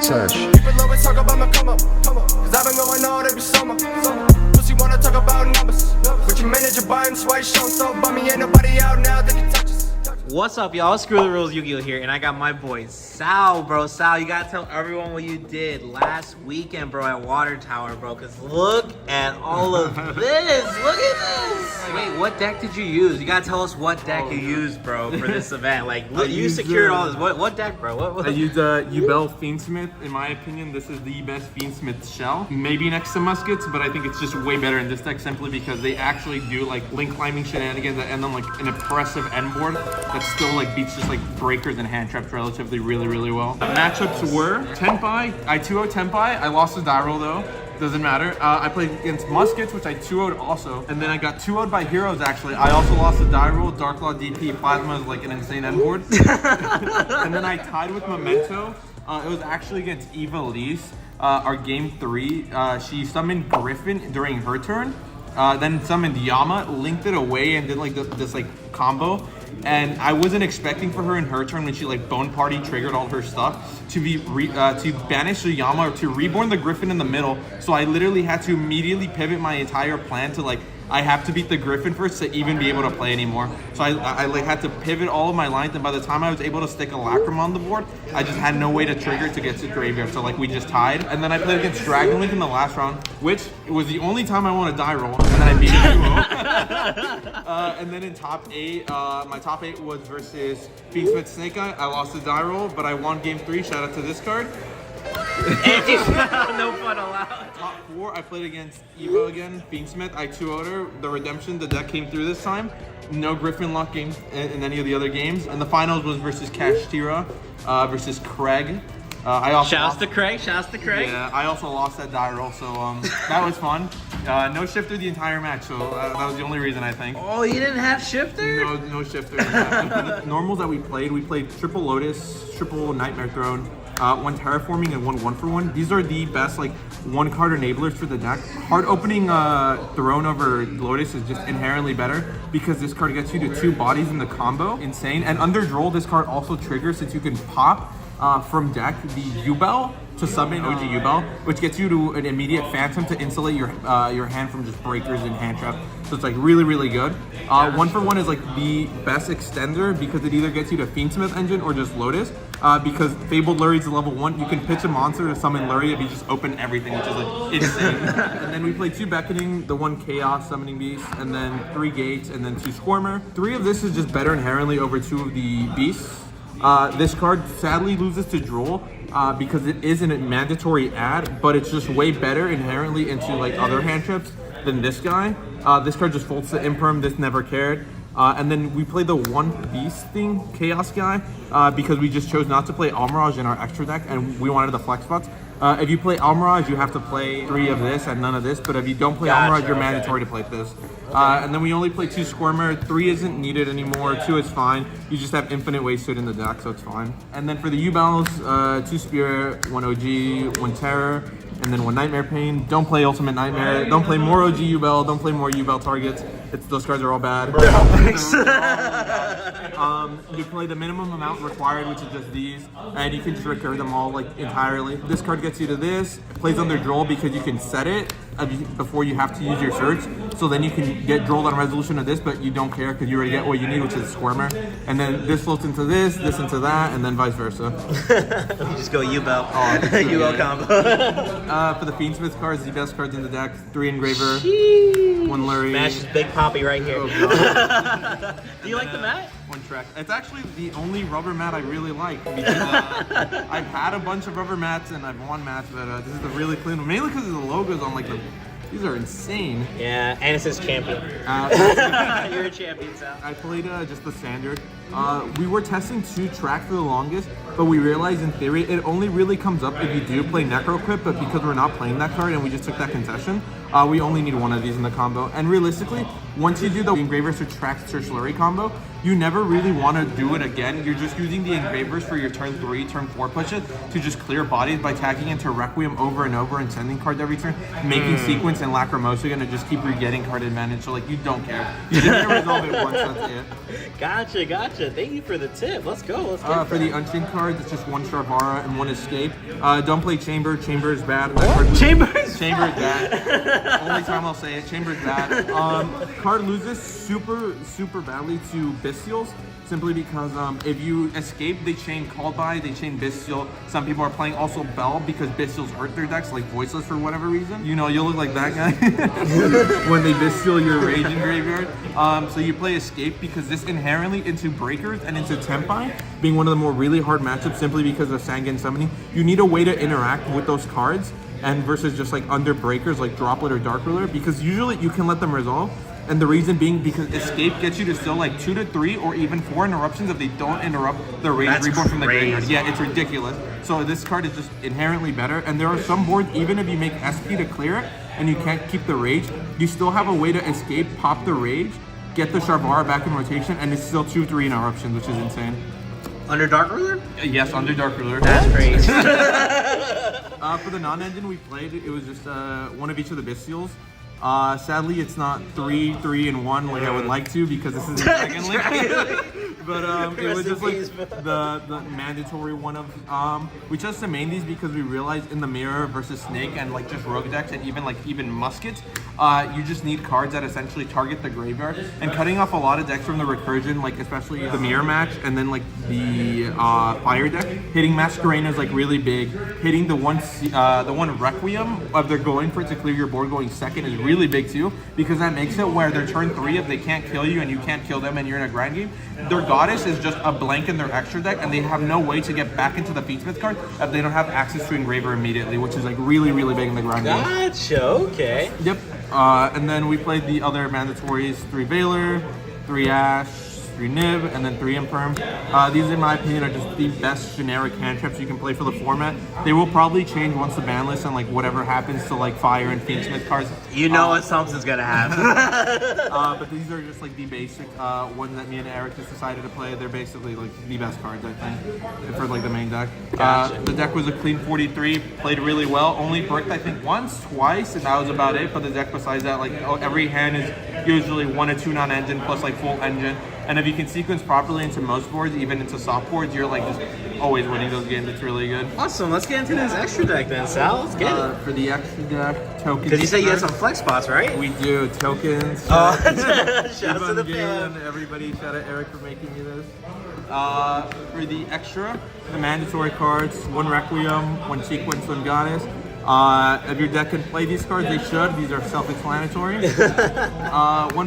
touch. People always talk about my come up, cause I've been going all every summer. Pussy wanna talk about numbers, but your manager buying swipe show so bummy, ain't nobody out now that can touch us. What's up, y'all? Screw the Rules, Yugioh here, and I got my boy Sal, bro. Sal, you gotta tell everyone what you did last weekend, bro, at Water Tower, bro. Cause look at all of this. Look at this. Wait, what deck did you use? You gotta tell us what deck you used, bro, for this event. Like, look, you secured all this. What deck, bro? What? I used Yubel Fiendsmith. In my opinion, this is the best Fiendsmith shell. Maybe next to Muskets, but I think it's just way better in this deck simply because they actually do like link climbing shenanigans that end on like an impressive end board that still like beats just like breakers and hand traps relatively really well. Matchups were Tenpai. I 2-0 Tenpai. I lost the die roll though. Doesn't matter. I played against Muskets, which I 2-0'd also. And then I got 2-0'd by Heroes, actually. I also lost the die roll. Dark Law DP. Plasma is like an insane end board. And then I tied with Memento. It was actually against Eva Lise. Our game 3. She summoned Griffin during her turn. Then summoned Yama, linked it away, and did like this like combo. And I wasn't expecting for her in her turn when she like Bone Party triggered all her stuff to be to banish the Yama or to reborn the Griffin in the middle. So I literally had to immediately pivot my entire plan to like I have to beat the Griffin first to even be able to play anymore. So I like had to pivot all of my lines, and by the time I was able to stick a Lacrim on the board, I just had no way to trigger to get to graveyard. So like we just tied, and then I played against Dragon Link in the last round, which was the only time I won a die roll, and then I beat it 2-0. And then in top 8, my top 8 was versus Fiendsmith Snake Eye. I lost the die roll, but I won game 3. Shout out to this card. No fun allowed. Top 4, I played against Evo again, Fiendsmith. I 2-0'd her. The Redemption, the deck came through this time. No Griffin Lock game in any of the other games. And the finals was versus Kashtira versus Craig. I also Shouts to Craig. Yeah, I also lost that die roll, so that was fun. No shifter the entire match, so that was the only reason I think. Oh, you didn't have shifter? No shifter. The normals that we played triple Lotus, triple Nightmare Throne, one Terraforming, and one 1-for-1. These are the best like one card enablers for the deck. Hard opening Throne over Lotus is just inherently better because this card gets you to 2 bodies in the combo. Insane. And under Droll, this card also triggers since you can pop from deck the Yubel to summon OG Yubel, which gets you to an immediate Phantom to insulate your hand from just breakers and hand traps. So it's like really good. 1-for-1 is like the best extender because it either gets you to Fiendsmith Engine or just Lotus. Because Fabled Lurie's a level 1, you can pitch a monster to summon Lurie if you just open everything, which is like insane. And then we played 2 Beckoning, the 1 Chaos Summoning Beast, and then 3 Gates, and then 2 Squirmer. 3 of this is just better inherently over 2 of the Beasts. This card sadly loses to Droll because it isn't a mandatory add, but it's just way better inherently into like other hand traps than this guy. This card just folds to Imperm, this never cared. And then we played the 1 Beast thing, Chaos guy, because we just chose not to play Almirage in our extra deck and we wanted the flex spots. If you play Almirage, you have to play 3 of this and none of this, but if you don't play Almirage, you're mandatory to play this. And then we only play 2 Squirmer, 3 isn't needed anymore, 2 is fine. You just have infinite wasted in the deck, so it's fine. And then for the Yubels, 2 Spirit, 1 OG, 1 Terror, and then 1 Nightmare Pain. Don't play Ultimate Nightmare, don't play more OG Yubel, don't play more Yubel targets. Those cards are all bad. You play the minimum amount required, which is just these, and you can just recur them all like entirely. This card gets you to this. It plays under Droll because you can set it before you have to use your search. So then you can get Drolled on resolution of this, but you don't care because you already get what you need, which is Squirmer. And then this floats into this into that, and then vice versa. You just go Yubel. Yubel combo. For the Fiendsmith cards, the best cards in the deck: 3 Engraver, 1 Lurie. Smash Big Poppy right here. Oh, God. Do you like the mat? 1 Track. It's actually the only rubber mat I really like because I've had a bunch of rubber mats and I've won mats, but this is the really clean one. Mainly because of the logos on like the. These are insane. Yeah, and it says champion. You're a champion, Sal. I played just the standard. We were testing 2 Track for the longest, but we realized in theory it only really comes up if you do play Necro Equip, but because we're not playing that card and we just took that concession, we only need 1 of these in the combo. And realistically, once you do the Engravers Subtract Certiorari combo, you never really want to do it again. You're just using the Engravers for your turn 3, turn 4 pushes to just clear bodies by tagging into Requiem over and over and sending cards every turn, making Sequence and Lacrimosa gonna just keep getting card advantage. So like, you don't care. You just resolve it once, that's it. Gotcha. Thank you for the tip. Let's go. For the Unchained cards, it's just 1 Sharvara and 1 Escape. Don't play Chamber. Chamber is bad. Chamber is bad. Only time I'll say it. Chamber is bad. Card loses super badly to Bestials, simply because if you escape, they chain Called By, they chain Bestial. Some people are playing also Bell because Bestials hurt their decks, like Voiceless for whatever reason. You know, you'll look like that guy when they Bestial your Rage in graveyard. So you play Escape because this inherently into Breakers and into Tempai, being one of the more really hard matchups simply because of Sangan Summoning. You need a way to interact with those cards, and versus just like under Breakers like Droplet or Dark Ruler, because usually you can let them resolve. And the reason being because Escape gets you to still like 2 to 3 or even 4 interruptions if they don't interrupt the Rage Reborn from the graveyard. Yeah, it's ridiculous. So this card is just inherently better. And there are some boards, even if you make SP to clear it and you can't keep the Rage, you still have a way to escape, pop the Rage, get the Sharvara back in rotation, and it's still 2-3 interruptions, which is insane. Under Dark Ruler? Yes, under Dark Ruler. That's crazy. For the non-engine we played, it was just one of each of the Bestials. Sadly, it's not 3, 3, and 1 like I would like to, because this is Dragon League. But it was just like the mandatory one of we chose to main these because we realized in the Mirror versus Snake and like just Rogue decks and even Muskets, you just need cards that essentially target the graveyard, and cutting off a lot of decks from the Recursion, like especially the Mirror match, and then like the Fire deck. Hitting Masquerena is like really big. Hitting the one Requiem of they're going for it to clear your board going second is really big too, because that makes it where their turn 3, if they can't kill you and you can't kill them and you're in a grind game, their Goddess is just a blank in their extra deck, and they have no way to get back into the Fiendsmith card if they don't have access to Engraver immediately, which is like really big in the grind game. Gotcha, okay. Yep. And then we played the other mandatories: 3 Valor, 3 Ash, 3 Nib, and then 3 Imperm. These, in my opinion, are just the best generic hand traps you can play for the format. They will probably change once the ban list and like whatever happens to like Fire and Fiendsmith cards. You know what something's gonna happen. But these are just like the basic ones that me and Eric just decided to play. They're basically like the best cards, I think, for like the main deck. Gotcha. The deck was a clean 43, played really well. Only bricked I think once, twice, and that was about it. But the deck besides that, like every hand is usually 1 or 2 non-engine plus like full engine. And if you can sequence properly into most boards, even into soft boards, you're like just always winning those games. It's really good. Awesome. Let's get into this extra deck then, Sal. Let's get it. For the extra deck, tokens. Because you said you had some flex spots, right? We do. Tokens. Shout out to the Galen, fan. everybody. Shout out Eric for making me this. For the extra, the mandatory cards: 1 Requiem, 1 Sequence, 1 Goddess. If your deck can play these cards, they should. These are self-explanatory. 1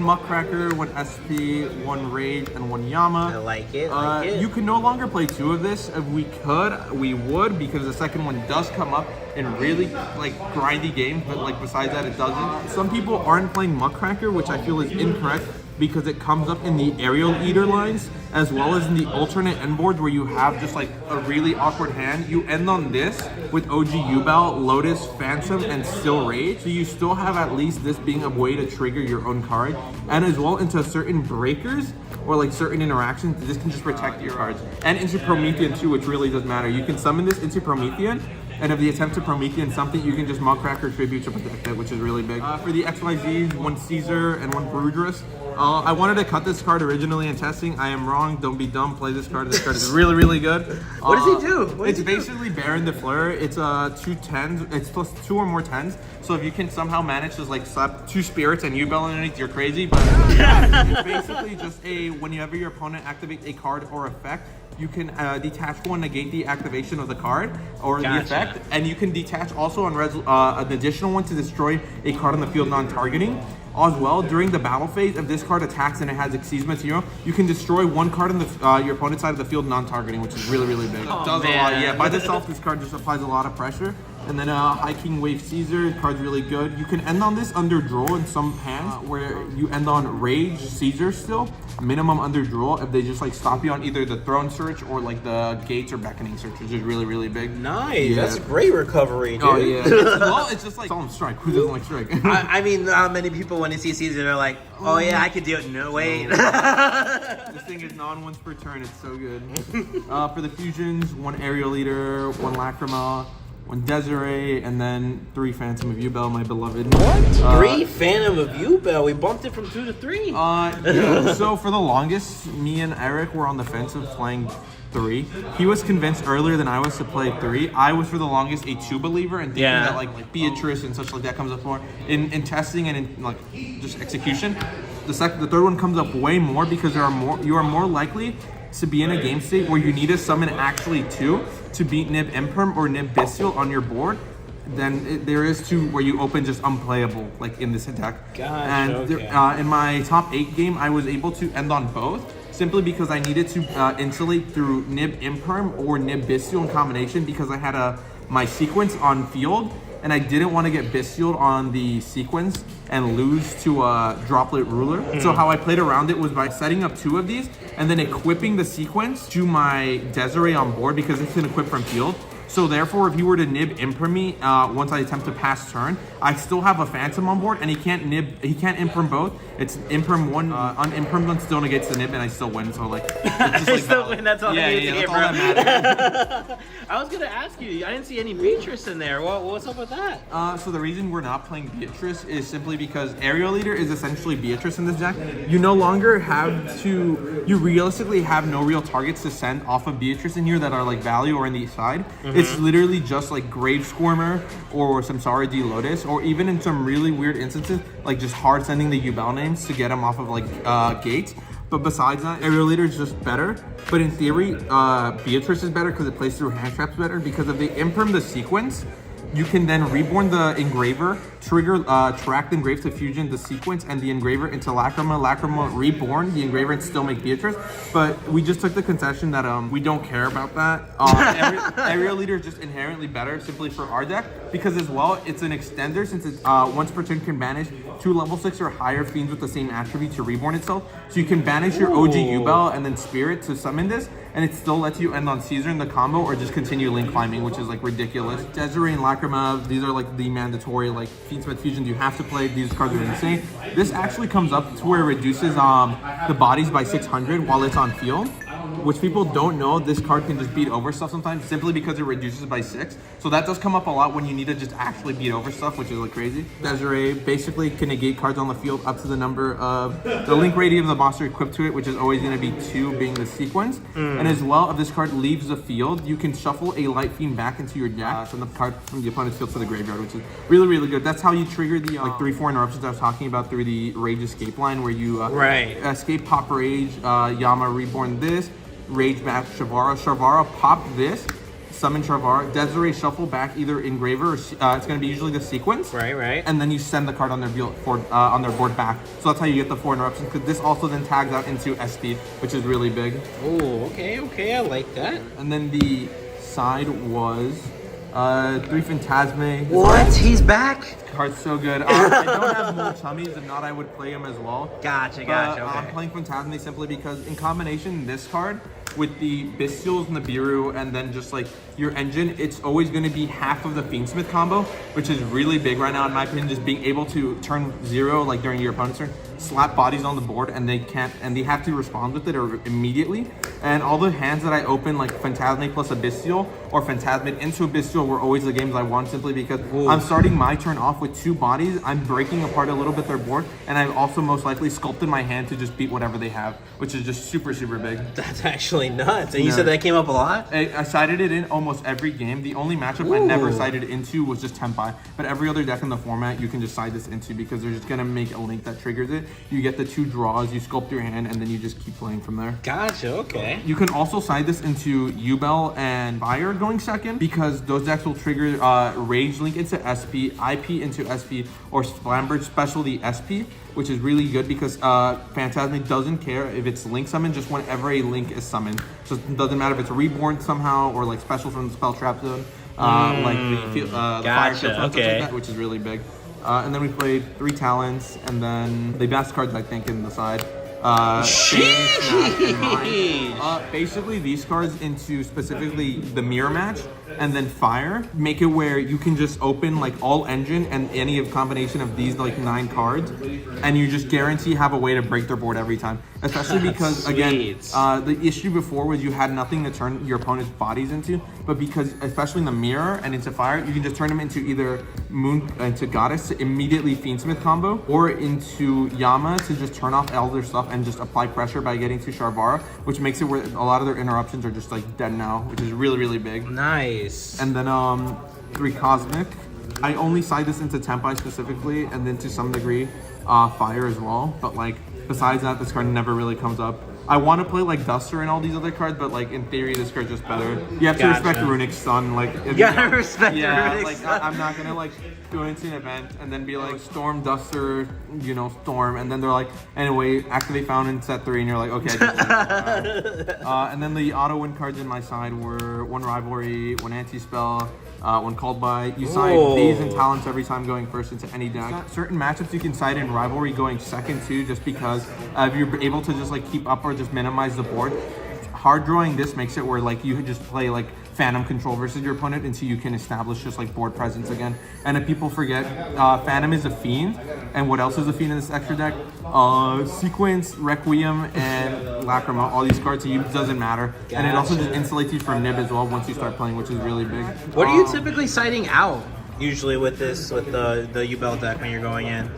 Muckracker, 1 SP, 1 Rage, and 1 Yama. I like it. You can no longer play 2 of this. If we could, we would, because the second one does come up in really like grindy games, but like besides that, it doesn't. Some people aren't playing Muckracker, which I feel is incorrect, because it comes up in the Aerial Eater lines, as well as in the alternate end boards where you have just like a really awkward hand. You end on this with OG Yubel, Lotus, Phantom, and still Rage. So you still have at least this being a way to trigger your own card. And as well into certain breakers or like certain interactions, this can just protect your cards. And into Promethean too, which really does matter. You can summon this into Promethean, and if they attempt to Promethean something, you can just Muckracker Tribute to protect it, which is really big. For the XYZs, 1 Caesar and 1 Brudrus. I wanted to cut this card originally in testing. I am wrong. Don't be dumb. Play this card. This card is really good. What does he do? It's basically Baron de Fleur. It's 2 10s. It's plus 2 or more 10s. So if you can somehow manage to like slap 2 spirits and Yubel underneath, you're crazy. But it's basically just whenever your opponent activates a card or effect, you can detach 1, negate the activation of the card or the effect, and you can detach also on an additional one to destroy a card on the field non-targeting. As well, during the battle phase, if this card attacks and it has Exisma Zero, you can destroy 1 card on your opponent's side of the field non-targeting, which is really big. Oh, It does man. a lot. Yeah, by itself, this card just applies a lot of pressure. And then High King Wave Caesar, card's really good. You can end on this under draw in some hands where you end on Rage Caesar still, minimum under draw if they just like stop you on either the Throne Search or like the Gates or Beckoning Search, which is really big. Nice. Yeah. That's great recovery, dude. Oh yeah. It's just like Solemn Strike. Who doesn't like Strike? I mean, not many people when they see Caesar, they're like, oh yeah, I could do it. No, wait. This thing is non once per turn. It's so good. For the fusions, 1 Aerial Leader, 1 Lacrima, 1 Desiree, and then 3 Phantom of Yubel, my beloved. What? 3 Phantom of Yubel? We bumped it from 2 to 3. Yeah. So for the longest, me and Eric were on the fence of playing 3. He was convinced earlier than I was to play 3. I was for the longest a 2 believer and thinking that like Beatrice and such like that comes up more in testing and in like just execution. The third one comes up way more because you are more likely to be in a game state where you need to summon actually 2 to beat Nib Imperm or Nib Bestial on your board than there is to where you open just unplayable like in this deck. Gosh, and okay. In my top 8 game, I was able to end on both simply because I needed to insulate through Nib Imperm or Nib Bestial in combination because I had my sequence on field and I didn't want to get Bestial on the sequence and lose to a Droplet Ruler. So how I played around it was by setting up 2 of these and then equipping the sequence to my Desiree on board because it's an equip from field. So therefore, if he were to Nib Imperm me once I attempt to pass turn, I still have a Phantom on board, and he can't Imperm both. It's Imperm one, Unimpermed one still negates the Nib, and I still win. So like, it's just, like still win. That's all I need to hear, that's all that matters. I was gonna ask you. I didn't see any Beatrice in there. What's up with that? So the reason we're not playing Beatrice is simply because Aerial Leader is essentially Beatrice in this deck. You no longer have to. You realistically have no real targets to send off of Beatrice in here that are like value or in the side. It's literally just like Grave Squirmer or Samsara D Lotus, or even in some really weird instances, like just hard sending the Yubel names to get them off of like gates. But besides that, Aerial Leader is just better. But in theory, Beatrice is better because it plays through hand traps better. Because if they Imperm the sequence, you can then reborn the Engraver, trigger track the Engrave to fusion the sequence and the Engraver into Lacrima reborn the Engraver and still make Beatrice. But we just took the concession that we don't care about that. Aerial Leader is just inherently better simply for our deck because as well it's an extender since it's once per turn can banish 2 level 6 or higher fiends with the same attribute to reborn itself. So you can banish your OG Yubel and then Spirit to summon this, and it still lets you end on Caesar in the combo or just continue link climbing, which is like ridiculous. Desiree and Lacrima, these are like the mandatory like Fiendsmith fusions you have to play. These cards are insane. This actually comes up to where it reduces the bodies by 600 while it's on field, which people don't know. This card can just beat over stuff sometimes simply because it reduces by 6. So that does come up a lot when you need to just actually beat over stuff, which is like crazy. Desiree basically can negate cards on the field up to the number of the link rating of the monster equipped to it, which is always going to be 2 being the sequence. And as well, if this card leaves the field, you can shuffle a Light Fiend back into your deck, send the card from the opponent's field to the graveyard, which is really, really good. That's how you trigger the like 3-4 interruptions I was talking about through the Rage escape line, where you escape, pop Rage, Yama reborn this, Rage back Shavara, pop this, summon Shavara, Desiree shuffle back either Engraver or it's going to be usually the sequence. Right. And then you send the card on their board back. So that's how you get the 4 interruptions, because this also then tags out into SP, which is really big. Oh, okay, I like that. And then the side was 3 Phantasme. What? He's back? Card's so good. I don't have more tummies, if not I would play him as well. Gotcha, okay. I'm playing Phantasme simply because in combination this card with the Bestials and the Biru and then just like your engine, it's always going to be half of the Fiendsmith combo, which is really big right now in my opinion. Just being able to turn 0 like during your opponent's turn, slap bodies on the board and they have to respond with it or immediately. And all the hands that I open like Phantasme plus a Bestial or Phantasme into a Bestial were always the games I won, simply because I'm starting my turn off with 2 bodies, I'm breaking apart a little bit their board, and I've also most likely sculpted my hand to just beat whatever they have, which is just super, super big. That's actually nuts. And you said that came up a lot? I sided it in almost every game. The only matchup I never sided into was just Tempai, but every other deck in the format you can just side this into because they're just going to make a link that triggers it. You get the 2 draws, you sculpt your hand, and then you just keep playing from there. Gotcha, okay. You can also side this into Yubel and Fire going second because those decks will trigger Rage Link into SP, IP into SP, or Slambird Special the SP, which is really good because Phantasme doesn't care if it's Link summoned, just whenever a Link is summoned. So it doesn't matter if it's reborn somehow or like special from the Spell Trap Zone, like the Fire Field, like that, which is really big. And then we played 3 Talents, and then the best cards I think in the side. Basically these cards into specifically the mirror match and then fire. Make it where you can just open like all engine and any of combination of these like 9 cards, and you just guarantee have a way to break their board every time. Especially because again, the issue before was you had nothing to turn your opponent's bodies into, but because especially in the mirror and into fire, you can just turn them into either into Goddess to immediately Fiendsmith combo, or into Yama to just turn off all their stuff and just apply pressure by getting to Sharvara, which makes it where a lot of their interruptions are just like dead now, which is really, really big. Nice. And then 3 Cosmic. I only side this into Tempai specifically, and then to some degree Fire as well, but like besides that, this card never really comes up. I want to play like Duster and all these other cards, but like in theory, this card's just better. You have to respect Runic Sun. Like, you gotta respect Runic Sun. Like, I'm not gonna like go into an event and then be like Storm, Duster, you know, Storm, and then they're like, anyway, activate Fountain in set 3, and you're like, okay. And then the auto win cards in my side were 1 Rivalry, 1 Anti-Spell, 1 Called By. You side these and Talents every time going first into any deck. Certain matchups you can side in Rivalry going second too, just because if you're able to just like keep up or just minimize the board. Hard drawing this makes it where like you could just play like Phantom control versus your opponent until you can establish just like board presence again. And if people forget, Phantom is a fiend, and what else is a fiend in this extra deck? Sequence, Requiem, and Lacrima. All these cards to you doesn't matter, and it also just insulates you from Nib as well once you start playing, which is really big. What are you typically siding out? Usually with this, with the Yubel deck when you're going in?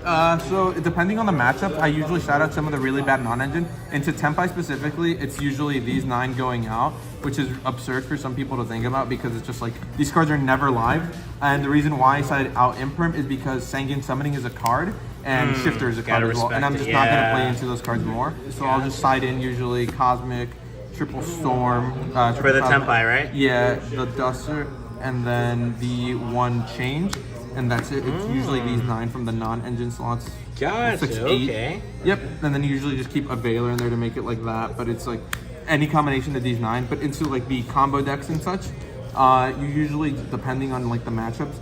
So depending on the matchup, I usually shout out some of the really bad non-engine. Into Tempai specifically, it's usually these 9 going out, which is absurd for some people to think about because it's just like, these cards are never live. And the reason why I side out Imperm is because Sanguine Summoning is a card, and Shifter is a card as well. And I'm just not going to play into those cards more. So I'll just side in usually Cosmic, Triple Storm. For the Tempai, right? Yeah, the Duster. And then the 1 change, and that's it. It's usually these 9 from the non-engine slots. Gotcha, 6, 8. okay. Yep, and then you usually just keep a Veiler in there to make it like that, but it's like any combination of these 9, but into like the combo decks and such, you usually, depending on like the matchups,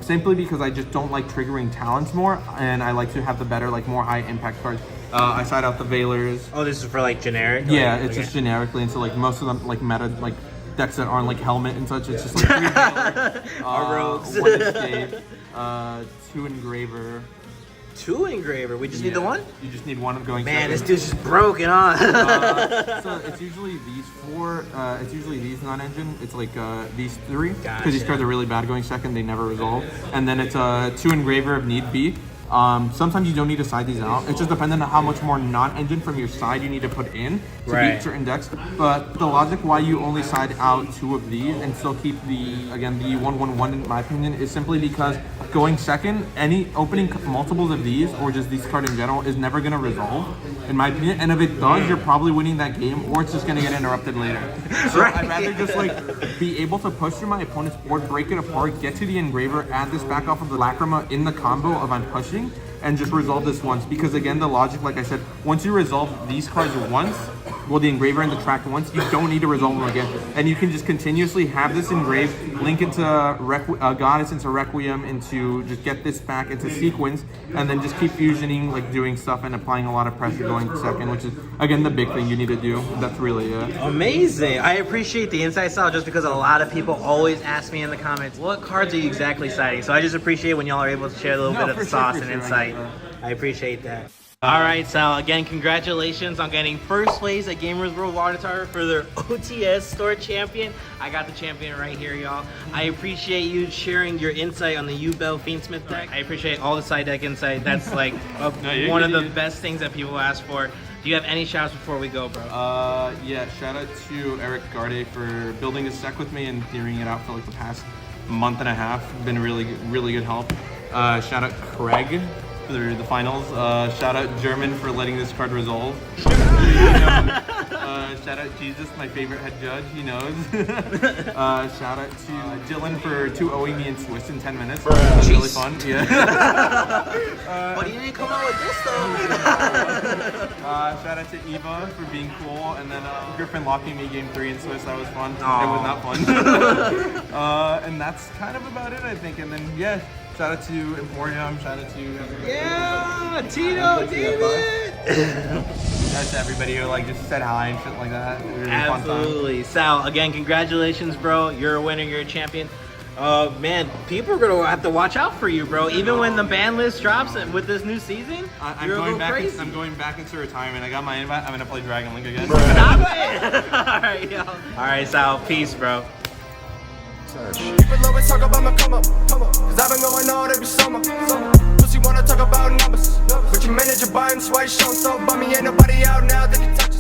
simply because I just don't like triggering Talents more, and I like to have the better, like more high impact cards. I side out the Veilers. Oh, this is for like generic? Yeah, it's just generically, and so like most of them like meta, like decks that aren't like Helmet and such, it's just like 3 Veiler, Rogues. 1 Escape, 2 Engraver. 2 Engraver? We just need the 1? You just need 1 going Man, second. this dude's just broken on. So it's usually these 4, it's usually these non-engine, it's like these 3, because Gotcha. these cards are really bad going second, they never resolve. And then it's 2 Engraver if need be. Sometimes you don't need to side these out. It's just dependent on how much more non-engine from your side you need to put in to beat certain decks. But the logic why you only side out 2 of these and still keep the 1/1/1 in my opinion is simply because going second, any opening multiples of these or just these cards in general is never going to resolve in my opinion. And if it does, you're probably winning that game or it's just going to get interrupted later. So I'd rather just like be able to push through my opponent's board, break it apart, get to the Engraver, add this back off of the Lacrima in the combo of I'm pushing, and just resolve this once, because again the logic, like I said, once you resolve these cards once, well, the Engraver and the Track once, you don't need to resolve them again, and you can just continuously have this engraved, link into Goddess, into Requiem, into just get this back into Sequence, and then just keep fusioning, like doing stuff and applying a lot of pressure going second, which is again the big thing you need to do. That's really it. Amazing. I appreciate the insight, Sal, just because a lot of people always ask me in the comments, what cards are you exactly citing? So I just appreciate when y'all are able to share a little bit of the sauce and insight. I appreciate that. All right, Sal, again, congratulations on getting first place at Gamers World Water Tower for their OTS Store Champion. I got the champion right here, y'all. I appreciate you sharing your insight on the Yubel Fiendsmith deck. I appreciate all the side deck insight. That's like one of the best things that people ask for. Do you have any shouts before we go, bro? Yeah, shout out to Eric Garde for building this deck with me and figuring it out for like the past month and a half. Been really good help. Shout out Craig for the finals. Shout out German for letting this card resolve. Shout out Jesus, my favorite head judge, he knows. Shout out to Dylan for 2-0ing me in Swiss in 10 minutes. That was really fun. Yeah. But he didn't come out with this though. Shout out to Eva for being cool, and then Griffin locking me game 3 in Swiss. That was fun. It was not fun. And that's kind of about it, I think. And then yeah, shout out to Emporium. Shout out to yeah, Tito, Damian. That's everybody who like just said hi and shit like that. It was a really fun time. Absolutely. Sal, again, congratulations, bro. You're a winner. You're a champion. Man, people are gonna have to watch out for you, bro. Even when the ban list drops with this new season, I'm going back into retirement. I got my invite. I'm gonna play Dragon Link again. Stop it! All right, yo. All right, Sal. Peace, bro. People always talk about my come up, cause I've been going all every summer. Pussy wanna talk about numbers, but your manager buying twice show so bummy, ain't nobody out now that can touch us.